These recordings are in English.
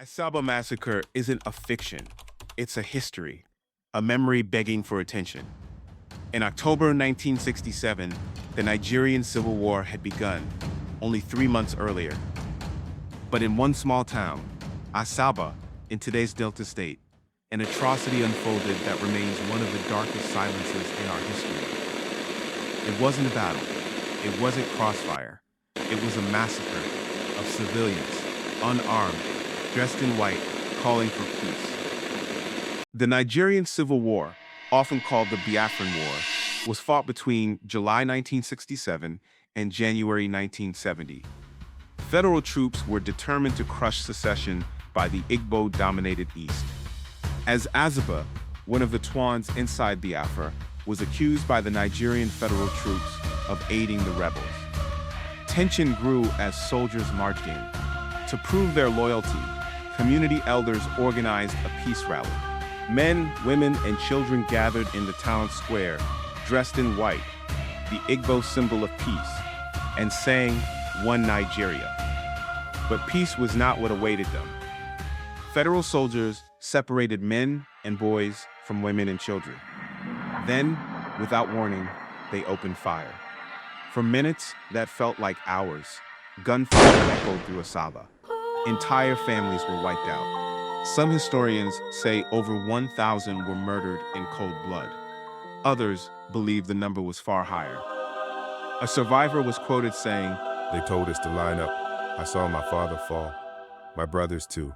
Asaba Massacre isn't a fiction. It's a history, a memory begging for attention. In October 1967, the Nigerian Civil War had begun, only 3 months earlier. But in one small town, Asaba, in today's Delta State, an atrocity unfolded that remains one of the darkest silences in our history. It wasn't a battle. It wasn't crossfire. It was a massacre of civilians, unarmed, dressed in white, calling for peace. The Nigerian Civil War, often called the Biafran War, was fought between July 1967 and January 1970. Federal troops were determined to crush secession by the Igbo-dominated East. As Asaba, one of the Twans inside Biafra, was accused by the Nigerian federal troops of aiding the rebels. Tension grew as soldiers marched in. To prove their loyalty, community elders organized a peace rally. Men, women, and children gathered in the town square, dressed in white, the Igbo symbol of peace, and sang "One Nigeria." But peace was not what awaited them. Federal soldiers separated men and boys from women and children. Then, without warning, they opened fire. For minutes that felt like hours, gunfire echoed through Asaba. Entire families were wiped out. Some historians say over 1,000 were murdered in cold blood. Others believe the number was far higher. A survivor was quoted saying, "They told us to line up. I saw my father fall. My brothers too.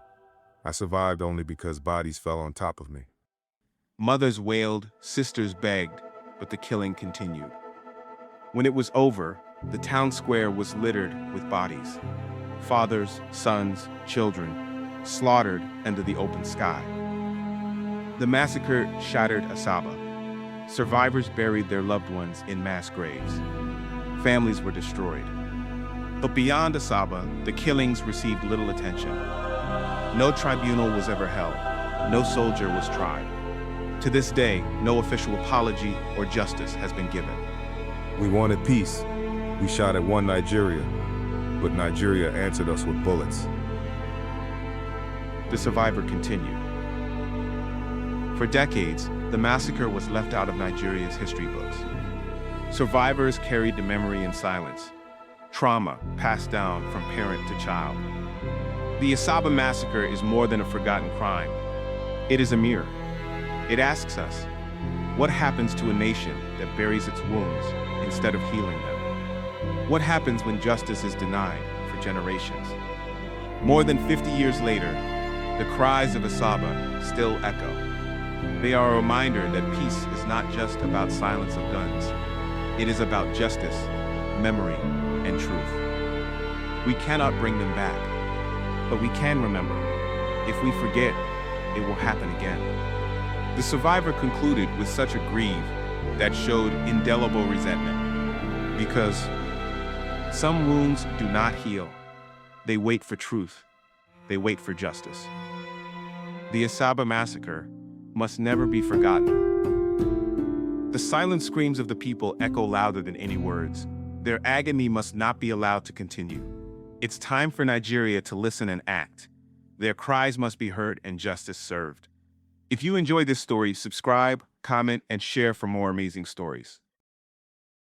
I survived only because bodies fell on top of me." Mothers wailed, sisters begged, but the killing continued. When it was over, the town square was littered with bodies. Fathers, sons, children, slaughtered under the open sky. The massacre shattered Asaba. Survivors buried their loved ones in mass graves. Families were destroyed. But beyond Asaba, the killings received little attention. No tribunal was ever held. No soldier was tried. To this day, no official apology or justice has been given. We wanted peace. We shot at one Nigeria, but Nigeria answered us with bullets. The survivor continued. For decades, the massacre was left out of Nigeria's history books. Survivors carried the memory in silence, trauma passed down from parent to child. The Asaba Massacre is more than a forgotten crime. It is a mirror. It asks us, what happens to a nation that buries its wounds instead of healing them? What happens when justice is denied for generations? More than 50 years later, the cries of Asaba still echo. They are a reminder that peace is not just about silence of guns. It is about justice, memory, and truth. We cannot bring them back, but we can remember. If we forget, it will happen again. The survivor concluded with such a grief that showed indelible resentment, because some wounds do not heal. They wait for truth. They wait for justice. The Asaba Massacre must never be forgotten. The silent screams of the people echo louder than any words. Their agony must not be allowed to continue. It's time for Nigeria to listen and act. Their cries must be heard and justice served. If you enjoyed this story, subscribe, comment, and share for more amazing stories.